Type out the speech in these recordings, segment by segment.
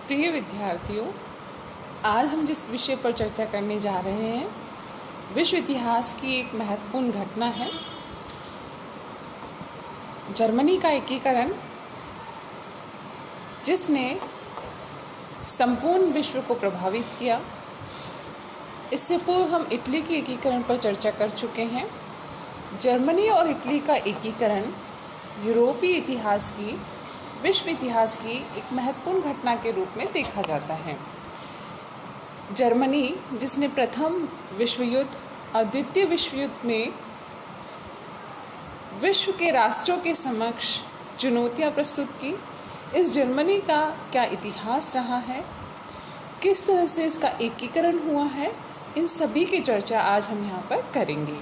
प्रिय विद्यार्थियों, आज हम जिस विषय पर चर्चा करने जा रहे हैं विश्व इतिहास की एक महत्वपूर्ण घटना है जर्मनी का एकीकरण, जिसने संपूर्ण विश्व को प्रभावित किया। इससे पूर्व हम इटली के एकीकरण पर चर्चा कर चुके हैं। जर्मनी और इटली का एकीकरण यूरोपीय इतिहास की, विश्व इतिहास की एक महत्वपूर्ण घटना के रूप में देखा जाता है। जर्मनी, जिसने प्रथम विश्व युद्ध और द्वितीय विश्व युद्ध में विश्व के राष्ट्रों के समक्ष चुनौतियां प्रस्तुत की, इस जर्मनी का क्या इतिहास रहा है, किस तरह से इसका एकीकरण हुआ है, इन सभी की चर्चा आज हम यहाँ पर करेंगे।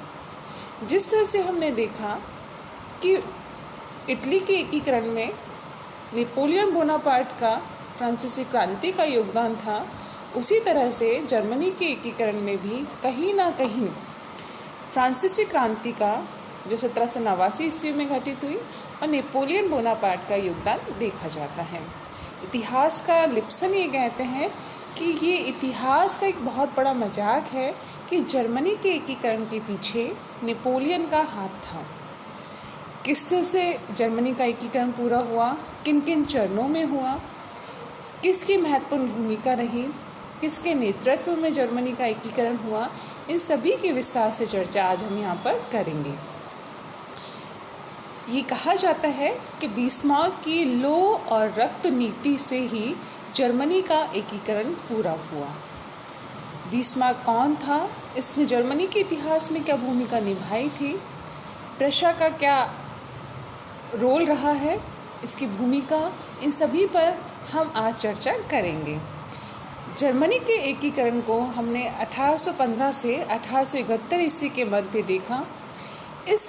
जिस तरह से हमने देखा कि इटली के एकीकरण में नेपोलियन बोनापार्ट का फ्रांसीसी क्रांति का योगदान था, उसी तरह से जर्मनी के एकीकरण में भी कहीं ना कहीं फ्रांसीसी क्रांति का, जो 1789 ईस्वी में घटित हुई, और नेपोलियन बोनापार्ट का योगदान देखा जाता है। इतिहास का लिप्सन ये कहते हैं कि ये इतिहास का एक बहुत बड़ा मजाक है कि जर्मनी के एकीकरण के पीछे नेपोलियन का हाथ था। किस तरह से जर्मनी का एकीकरण पूरा हुआ, किन किन चरणों में हुआ, किसकी महत्वपूर्ण भूमिका रही, किसके नेतृत्व में जर्मनी का एकीकरण हुआ, इन सभी की विस्तार से चर्चा आज हम यहाँ पर करेंगे। ये कहा जाता है कि बिस्मार्क की लौह और रक्त नीति से ही जर्मनी का एकीकरण पूरा हुआ। बिस्मार्क कौन था, इसने जर्मनी के इतिहास में क्या भूमिका निभाई थी, प्रशा का क्या रोल रहा है, इसकी भूमिका, इन सभी पर हम आज चर्चा करेंगे। जर्मनी के एकीकरण को हमने 1815 से 1871 ईस्वी के मध्य देखा। इस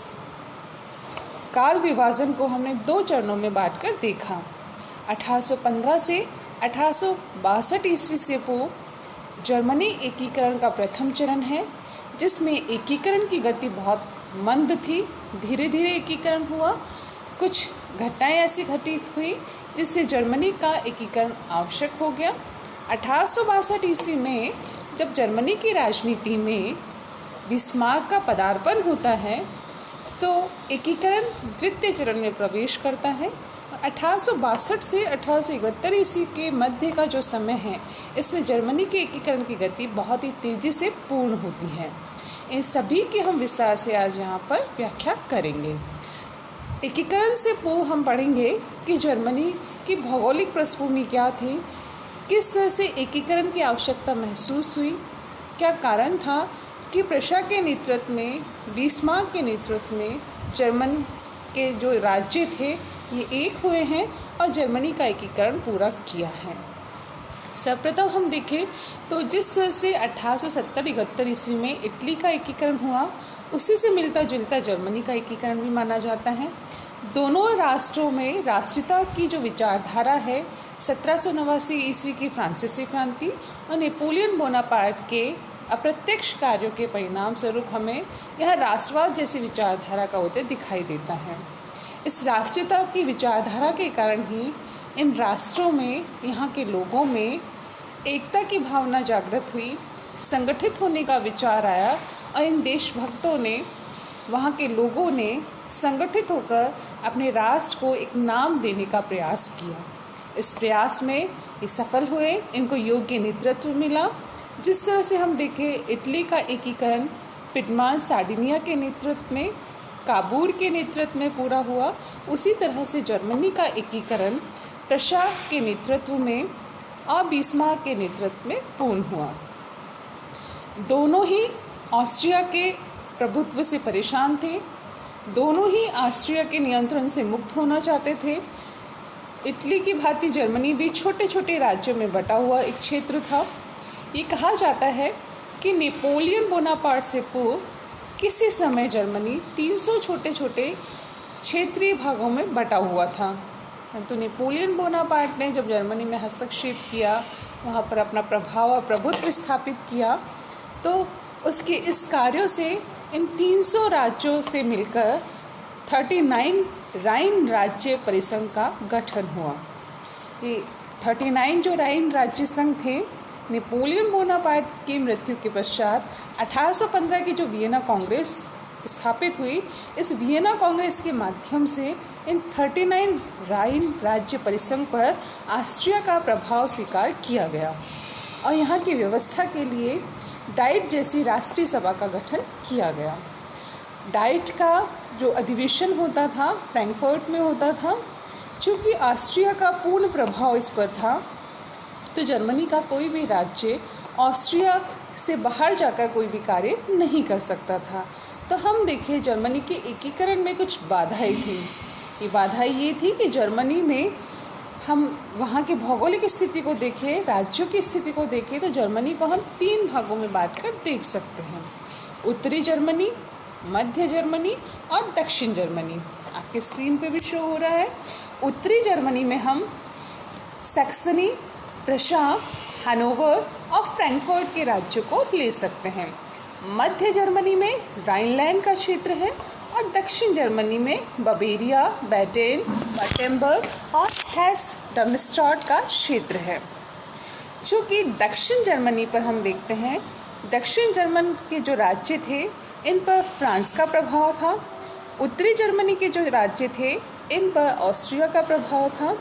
काल विभाजन को हमने 2 चरणों में बांटकर देखा। 1815 से 1862 ईस्वी से पूर्व जर्मनी एकीकरण का प्रथम चरण है, जिसमें एकीकरण की गति बहुत मंद थी। धीरे धीरे एकीकरण हुआ। कुछ घटनाएं ऐसी घटित हुई जिससे जर्मनी का एकीकरण आवश्यक हो गया। 1862 ईस्वी में जब जर्मनी की राजनीति में बिस्मार्क का पदार्पण होता है तो एकीकरण द्वितीय चरण में प्रवेश करता है। 1862 से 1871 ईस्वी के मध्य का जो समय है, इसमें जर्मनी के एकीकरण की गति बहुत ही तेज़ी से पूर्ण होती है। इन सभी की हम विस्तार से आज यहाँ पर व्याख्या करेंगे। एकीकरण से पूर्व हम पढ़ेंगे कि जर्मनी की भौगोलिक पृष्ठभूमि क्या थी, किस तरह से एकीकरण की आवश्यकता महसूस हुई, क्या कारण था कि प्रशा के नेतृत्व में, बिस्मार्क के नेतृत्व में जर्मन के जो राज्य थे ये एक हुए हैं और जर्मनी का एकीकरण पूरा किया है। सर्वप्रथम हम देखें तो जिस तरह से 1870-71 ईस्वी में इटली का एकीकरण हुआ, उसी से मिलता जुलता जर्मनी का एकीकरण भी माना जाता है। दोनों राष्ट्रों में राष्ट्रीयता की जो विचारधारा है, 1789 ईस्वी की फ्रांसीसी क्रांति और नेपोलियन बोनापार्ट के अप्रत्यक्ष कार्यों के परिणाम स्वरूप हमें यह राष्ट्रवाद जैसी विचारधारा का होते दिखाई देता है। इस राष्ट्रीयता की विचारधारा के कारण ही इन राष्ट्रों में, यहाँ के लोगों में एकता की भावना जागृत हुई, संगठित होने का विचार आया और इन देशभक्तों ने, वहाँ के लोगों ने संगठित होकर अपने राष्ट्र को एक नाम देने का प्रयास किया। इस प्रयास में ये सफल हुए, इनको योग्य नेतृत्व मिला। जिस तरह से हम देखें इटली का एकीकरण पिडमॉन्ट सार्डिनिया के नेतृत्व में, काबूल के नेतृत्व में पूरा हुआ, उसी तरह से जर्मनी का एकीकरण प्रशा के नेतृत्व में और बिस्मार्क के नेतृत्व में पूर्ण हुआ। दोनों ही ऑस्ट्रिया के प्रभुत्व से परेशान थे, दोनों ही ऑस्ट्रिया के नियंत्रण से मुक्त होना चाहते थे। इटली की भांति जर्मनी भी छोटे छोटे राज्यों में बटा हुआ एक क्षेत्र था। ये कहा जाता है कि नेपोलियन बोनापार्ट से पूर्व किसी समय जर्मनी 300 छोटे छोटे क्षेत्रीय भागों में बटा हुआ था। तो नेपोलियन बोनापार्ट ने जब जर्मनी में हस्तक्षेप किया, वहाँ पर अपना प्रभाव और प्रभुत्व स्थापित किया, तो उसके इस कार्यों से इन 300 राज्यों से मिलकर 39 राइन राज्य परिसंघ का गठन हुआ। ये 39 जो राइन राज्य संघ थे, नेपोलियन बोनापार्ट की मृत्यु के पश्चात 1815 की जो वियना कांग्रेस स्थापित हुई, इस वियना कांग्रेस के माध्यम से इन 39 राइन राज्य परिसंघ पर ऑस्ट्रिया का प्रभाव स्वीकार किया गया और यहाँ की व्यवस्था के लिए डाइट जैसी राष्ट्रीय सभा का गठन किया गया। डाइट का जो अधिवेशन होता था फ्रैंकफर्ट में होता था। चूँकि ऑस्ट्रिया का पूर्ण प्रभाव इस पर था, तो जर्मनी का कोई भी राज्य ऑस्ट्रिया से बाहर जाकर कोई भी कार्य नहीं कर सकता था। तो हम देखें जर्मनी के एकीकरण में कुछ बाधाएं थी। ये बाधाएं ये थी कि जर्मनी में हम वहाँ की भौगोलिक स्थिति को देखें, राज्यों की स्थिति को देखें, तो जर्मनी को हम 3 भागों में बांटकर देख सकते हैं। उत्तरी जर्मनी, मध्य जर्मनी और दक्षिण जर्मनी। आपके स्क्रीन पे भी शो हो रहा है। उत्तरी जर्मनी में हम सैक्सनी, प्रशा, हानोवर और फ्रैंकफर्ट के राज्यों को ले सकते हैं। मध्य जर्मनी में राइनलैंड का क्षेत्र है और दक्षिण जर्मनी में बवेरिया, बैडेन, वाटेम्बर्ग और हेस डर्मस्टाड का क्षेत्र है। चूँकि दक्षिण जर्मनी पर हम देखते हैं, दक्षिण जर्मन के जो राज्य थे इन पर फ्रांस का प्रभाव था। उत्तरी जर्मनी के जो राज्य थे इन पर ऑस्ट्रिया का प्रभाव था।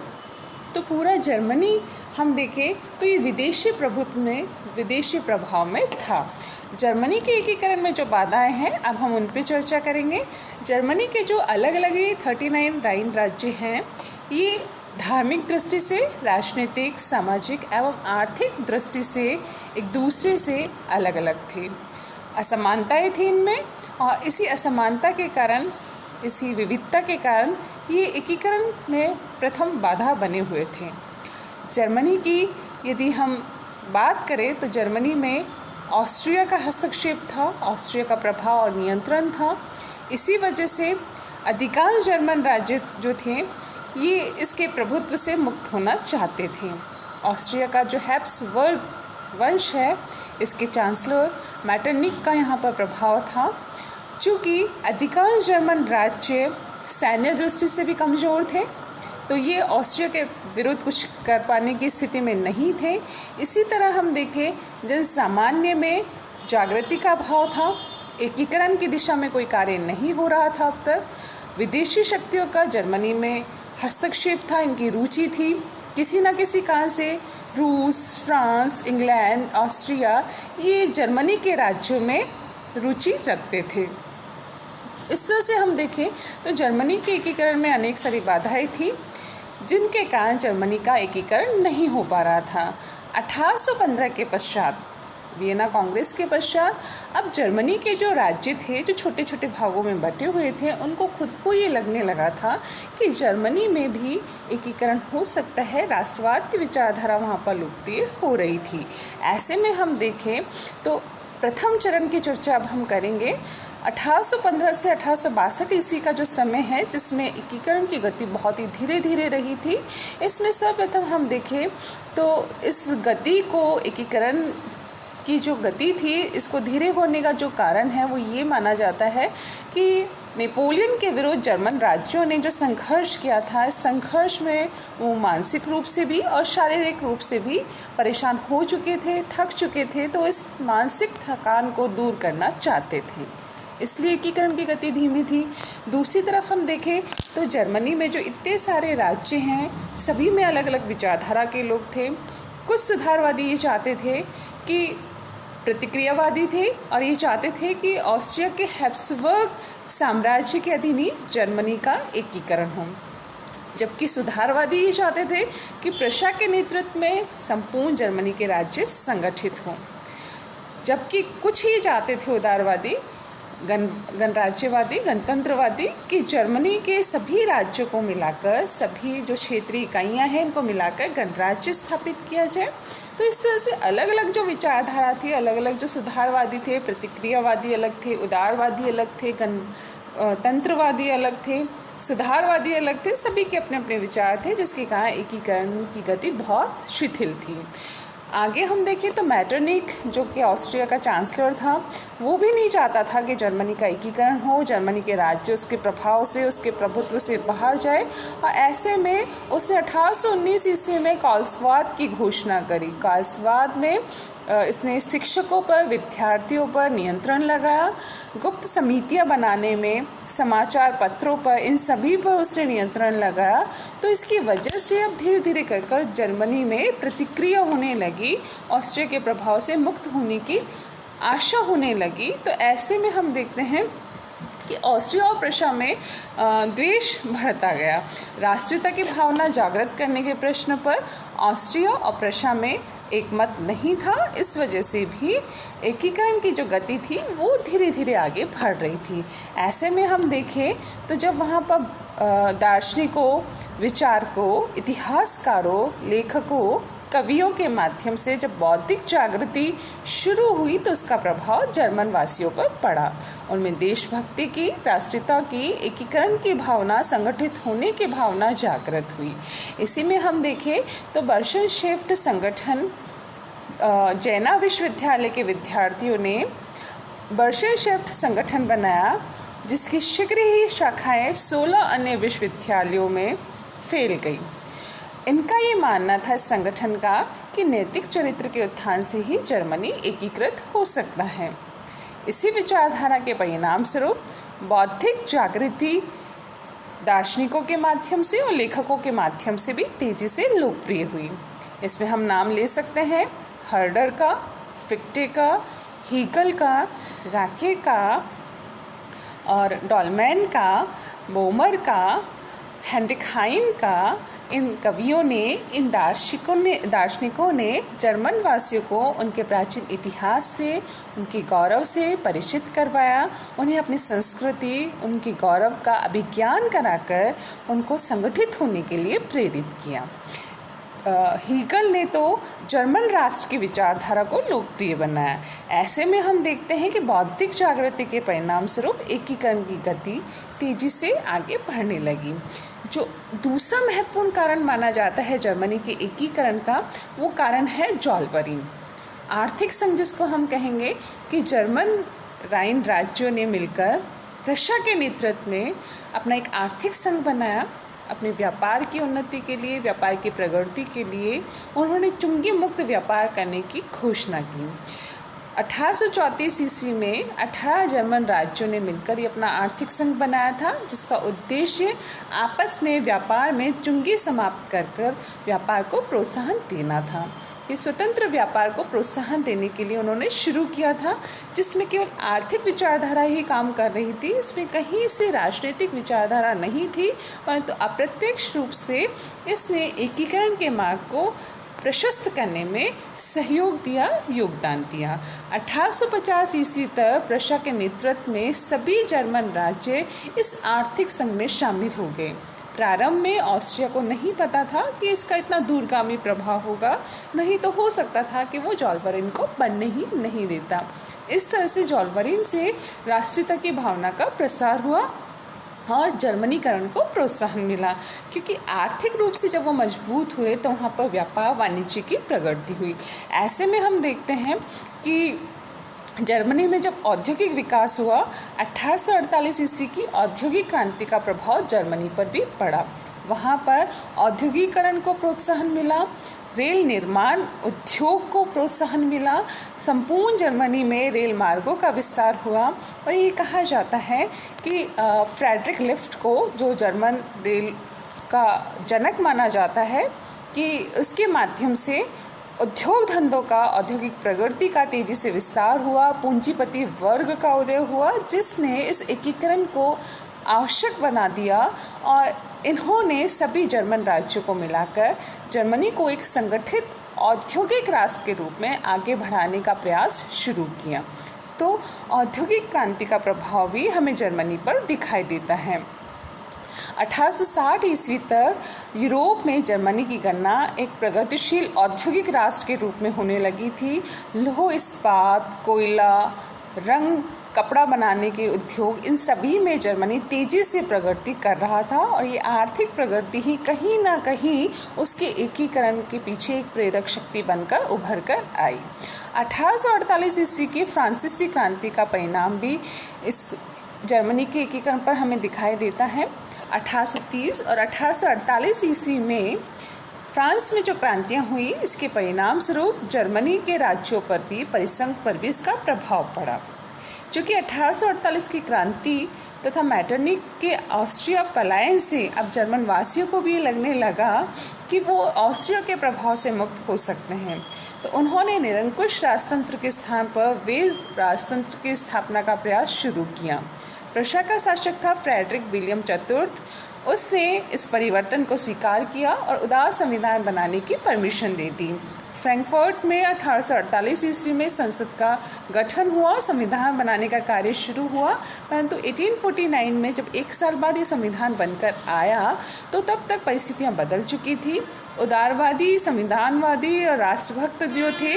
तो पूरा जर्मनी हम देखें तो ये विदेशी प्रभुत्व में, विदेशी प्रभाव में था। जर्मनी के एकीकरण में जो बाधाएं हैं अब हम उन पे चर्चा करेंगे। जर्मनी के जो अलग अलग 39 राइन राज्य हैं, ये धार्मिक दृष्टि से, राजनीतिक, सामाजिक एवं आर्थिक दृष्टि से एक दूसरे से अलग अलग थे। असमानताएं थी इनमें और इसी असमानता के कारण, इसी विविधता के कारण ये एकीकरण में प्रथम बाधा बने हुए थे। जर्मनी की यदि हम बात करें तो जर्मनी में ऑस्ट्रिया का हस्तक्षेप था, ऑस्ट्रिया का प्रभाव और नियंत्रण था। इसी वजह से अधिकांश जर्मन राज्य जो थे ये इसके प्रभुत्व से मुक्त होना चाहते थे। ऑस्ट्रिया का जो हैब्सबर्ग वंश है, इसके चांसलर मैटरनिक का यहाँ पर प्रभाव था। चूँकि अधिकांश जर्मन राज्य सैन्य दृष्टि से भी कमज़ोर थे, तो ये ऑस्ट्रिया के विरुद्ध कुछ कर पाने की स्थिति में नहीं थे। इसी तरह हम देखें जन सामान्य में जागृति का अभाव था, एकीकरण की दिशा में कोई कार्य नहीं हो रहा था अब तक। विदेशी शक्तियों का जर्मनी में हस्तक्षेप था, इनकी रुचि थी। किसी न किसी कारण से रूस, फ्रांस, इंग्लैंड, ऑस्ट्रिया ये जर्मनी के राज्यों में रुचि रखते थे। इस तरह से हम देखें तो जर्मनी के एकीकरण में अनेक सारी बाधाएं थी, जिनके कारण जर्मनी का एकीकरण नहीं हो पा रहा था। 1815 के पश्चात, वियना कांग्रेस के पश्चात, अब जर्मनी के जो राज्य थे, जो छोटे छोटे भागों में बटे हुए थे, उनको खुद को ये लगने लगा था कि जर्मनी में भी एकीकरण हो सकता है। राष्ट्रवाद की विचारधारा वहाँ पर लोकप्रिय हो रही थी। ऐसे में हम देखें तो प्रथम चरण की चर्चा अब हम करेंगे। 1815 से 1862 ईस्वी का जो समय है, जिसमें एकीकरण की गति बहुत ही धीरे धीरे रही थी। इसमें सर्वप्रथम हम देखें तो इस गति को, एकीकरण की जो गति थी, इसको धीरे होने का जो कारण है वो ये माना जाता है कि नेपोलियन के विरुद्ध जर्मन राज्यों ने जो संघर्ष किया था, इस संघर्ष में वो मानसिक रूप से भी और शारीरिक रूप से भी परेशान हो चुके थे, थक चुके थे। तो इस मानसिक थकान को दूर करना चाहते थे, इसलिए एकीकरण की गति धीमी थी। दूसरी तरफ हम देखें तो जर्मनी में जो इतने सारे राज्य हैं, सभी में अलग अलग विचारधारा के लोग थे। कुछ सुधारवादी ये चाहते थे कि प्रतिक्रियावादी थे और ये चाहते थे कि ऑस्ट्रिया के हैब्सबर्ग साम्राज्य के अधीन ही जर्मनी का एकीकरण हो, जबकि सुधारवादी ये चाहते थे कि प्रशा के नेतृत्व में संपूर्ण जर्मनी के राज्य संगठित हों। जबकि कुछ ही चाहते थे उदारवादी, गणराज्यवादी, गणतंत्रवादी, कि जर्मनी के सभी राज्यों को मिलाकर, सभी जो क्षेत्रीय इकाइयाँ हैं इनको मिलाकर गणराज्य स्थापित किया जाए। तो इस तरह से अलग अलग जो विचारधारा थी, अलग अलग जो सुधारवादी थे, प्रतिक्रियावादी अलग थे, उदारवादी अलग थे, गणतंत्रवादी अलग थे, सुधारवादी अलग थे, सभी के अपने अपने विचार थे, जिसके कारण एकीकरण की गति बहुत शिथिल थी। आगे हम देखें तो मेटरनिक जो कि ऑस्ट्रिया का चांसलर था, वो भी नहीं चाहता था कि जर्मनी का एकीकरण हो, जर्मनी के राज्य उसके प्रभाव से, उसके प्रभुत्व से बाहर जाए। और ऐसे में उसने 1819 ईस्वी में कार्लसवाद की घोषणा करी। कार्लसवाद में इसने शिक्षकों पर, विद्यार्थियों पर नियंत्रण लगाया, गुप्त समितियां बनाने में, समाचार पत्रों पर, इन सभी पर उसने नियंत्रण लगाया। तो इसकी वजह से अब धीरे धीरे कर जर्मनी में प्रतिक्रिया होने लगी, ऑस्ट्रिया के प्रभाव से मुक्त होने की आशा होने लगी। तो ऐसे में हम देखते हैं कि ऑस्ट्रिया और प्रशा में द्वेष बढ़ता गया। राष्ट्रीयता की भावना जागृत करने के प्रश्न पर ऑस्ट्रिया और प्रशा में एक मत नहीं था। इस वजह से भी एकीकरण की जो गति थी वो धीरे धीरे आगे बढ़ रही थी। ऐसे में हम देखें तो जब वहाँ पर दार्शनिकों, विचारकों, इतिहासकारों, लेखकों, कवियों के माध्यम से जब बौद्धिक जागृति शुरू हुई तो उसका प्रभाव जर्मन वासियों पर पड़ा। उनमें देशभक्ति की, राष्ट्रीयता की, एकीकरण की भावना, संगठित होने की भावना जागृत हुई। इसी में हम देखें तो बर्शनशेफ्ट संगठन, जैना विश्वविद्यालय के विद्यार्थियों ने बर्शनशेफ्ट संगठन बनाया, जिसकी शीघ्र ही शाखाएं 16 अन्य विश्वविद्यालयों में फैल गई। इनका ये मानना था इस संगठन का कि नैतिक चरित्र के उत्थान से ही जर्मनी एकीकृत हो सकता है। इसी विचारधारा के परिणाम स्वरूप बौद्धिक जागृति दार्शनिकों के माध्यम से और लेखकों के माध्यम से भी तेजी से लोकप्रिय हुई। इसमें हम नाम ले सकते हैं हर्डर का, फिक्टे का, हीगल का, राके का और डॉलमैन का, बोमर का, हेनरिक हाइन का। इन कवियों ने, इन दार्शनिकों ने जर्मन वासियों को उनके प्राचीन इतिहास से, उनके गौरव से परिचित करवाया, उन्हें अपनी संस्कृति, उनके गौरव का अभिज्ञान कराकर उनको संगठित होने के लिए प्रेरित किया। हीगल ने तो जर्मन राष्ट्र की विचारधारा को लोकप्रिय बनाया। ऐसे में हम देखते हैं कि बौद्धिक जागृति के परिणाम स्वरूप एकीकरण की गति तेजी से आगे बढ़ने लगी। जो दूसरा महत्वपूर्ण कारण माना जाता है जर्मनी के एकीकरण का, वो कारण है जॉलबरीन आर्थिक संघ, जिसको हम कहेंगे कि जर्मन राइन राज्यों ने मिलकर प्रशा के नेतृत्व में अपना एक आर्थिक संघ बनाया। अपने व्यापार की उन्नति के लिए, व्यापार की प्रगति के लिए उन्होंने चुंगी मुक्त व्यापार करने की घोषणा की। 1834 ईस्वी में 18 जर्मन राज्यों ने मिलकर ये अपना आर्थिक संघ बनाया था, जिसका उद्देश्य आपस में व्यापार में चुंगी समाप्त कर व्यापार को प्रोत्साहन देना था। ये स्वतंत्र व्यापार को प्रोत्साहन देने के लिए उन्होंने शुरू किया था, जिसमें केवल आर्थिक विचारधारा ही काम कर रही थी। इसमें कहीं से राजनीतिक विचारधारा नहीं थी, परंतु अप्रत्यक्ष रूप से इसने एकीकरण के मार्ग को प्रशस्त करने में सहयोग दिया, योगदान दिया। 1850 ईस्वी तक प्रशा के नेतृत्व में सभी जर्मन राज्य इस आर्थिक संघ में शामिल हो गए। प्रारंभ में ऑस्ट्रिया को नहीं पता था कि इसका इतना दूरगामी प्रभाव होगा, नहीं तो हो सकता था कि वो जॉलबरीन को बनने ही नहीं देता। इस तरह से जॉलबरीन से राष्ट्रीयता की भावना का प्रसार हुआ और जर्मनीकरण को प्रोत्साहन मिला, क्योंकि आर्थिक रूप से जब वो मजबूत हुए तो वहाँ पर व्यापार वाणिज्य की प्रगति हुई। ऐसे में हम देखते हैं कि जर्मनी में जब औद्योगिक विकास हुआ, 1848 ईस्वी की औद्योगिक क्रांति का प्रभाव जर्मनी पर भी पड़ा। वहाँ पर औद्योगिकरण को प्रोत्साहन मिला, रेल निर्माण उद्योग को प्रोत्साहन मिला, संपूर्ण जर्मनी में रेल मार्गों का विस्तार हुआ। और ये कहा जाता है कि फ्रेडरिक लिफ्ट को, जो जर्मन रेल का जनक माना जाता है, कि उसके माध्यम से उद्योग धंधों का, औद्योगिक प्रगति का तेजी से विस्तार हुआ, पूंजीपति वर्ग का उदय हुआ, जिसने इस एकीकरण को आवश्यक बना दिया और इन्होंने सभी जर्मन राज्यों को मिलाकर जर्मनी को एक संगठित औद्योगिक राष्ट्र के रूप में आगे बढ़ाने का प्रयास शुरू किया। तो औद्योगिक क्रांति का प्रभाव भी हमें जर्मनी पर दिखाई देता है। 1860 ईस्वी तक यूरोप में जर्मनी की गणना एक प्रगतिशील औद्योगिक राष्ट्र के रूप में होने लगी थी। लौह इस्पात, कोयला, रंग कपड़ा बनाने के उद्योग, इन सभी में जर्मनी तेज़ी से प्रगति कर रहा था और ये आर्थिक प्रगति ही कहीं ना कहीं उसके एकीकरण के पीछे एक प्रेरक शक्ति बनकर उभर कर आई। 1848 ईस्वी की फ्रांसीसी क्रांति का परिणाम भी इस जर्मनी के एकीकरण पर हमें दिखाई देता है। 1830 और 1848 ईस्वी में फ्रांस में जो क्रांतियाँ हुई, इसके परिणाम स्वरूप जर्मनी के राज्यों पर भी, परिसंघ पर भी इसका प्रभाव पड़ा। चूँकि 1848 की क्रांति तथा मैटरनिख के ऑस्ट्रिया पलायन से अब जर्मन वासियों को भी लगने लगा कि वो ऑस्ट्रिया के प्रभाव से मुक्त हो सकते हैं, तो उन्होंने निरंकुश राजतंत्र के स्थान पर वेद राजतंत्र की स्थापना का प्रयास शुरू किया। प्रशा का शासक था फ्रेडरिक विलियम चतुर्थ। उसने इस परिवर्तन को स्वीकार किया और उदार संविधान बनाने की परमिशन दे दी। फ्रैंकफर्ट में 1848 ईस्वी में संसद का गठन हुआ, संविधान बनाने का कार्य शुरू हुआ, परंतु 1849 में जब एक साल बाद ये संविधान बनकर आया तो तब तक परिस्थितियां बदल चुकी थी। उदारवादी, संविधानवादी और राष्ट्रभक्त जो थे,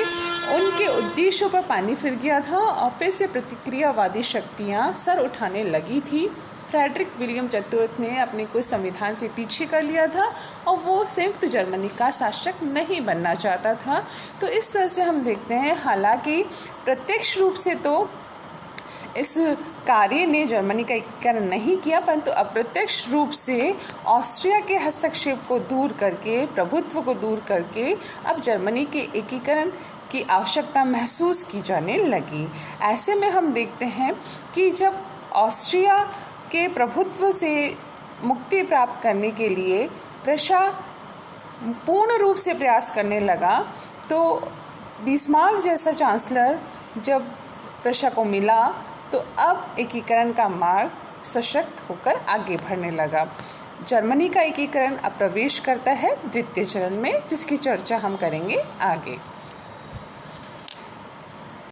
उनके उद्देश्यों पर पानी फिर गया था और फिर से प्रतिक्रियावादी शक्तियां सर उठाने लगी थी। फ्रेडरिक विलियम चतुर्थ ने अपने को संविधान से पीछे कर लिया था और वो संयुक्त जर्मनी का शासक नहीं बनना चाहता था। तो इस तरह से हम देखते हैं, हालांकि प्रत्यक्ष रूप से तो इस कार्य ने जर्मनी का एकीकरण नहीं किया, परंतु अप्रत्यक्ष रूप से ऑस्ट्रिया के हस्तक्षेप को दूर करके, प्रभुत्व को दूर करके अब जर्मनी के एकीकरण की आवश्यकता महसूस की जाने लगी। ऐसे में हम देखते हैं कि जब ऑस्ट्रिया के प्रभुत्व से मुक्ति प्राप्त करने के लिए प्रशा पूर्ण रूप से प्रयास करने लगा, तो बिस्मार्क जैसा चांसलर जब प्रशा को मिला तो अब एकीकरण का मार्ग सशक्त होकर आगे बढ़ने लगा। जर्मनी का एकीकरण अब प्रवेश करता है द्वितीय चरण में, जिसकी चर्चा हम करेंगे आगे।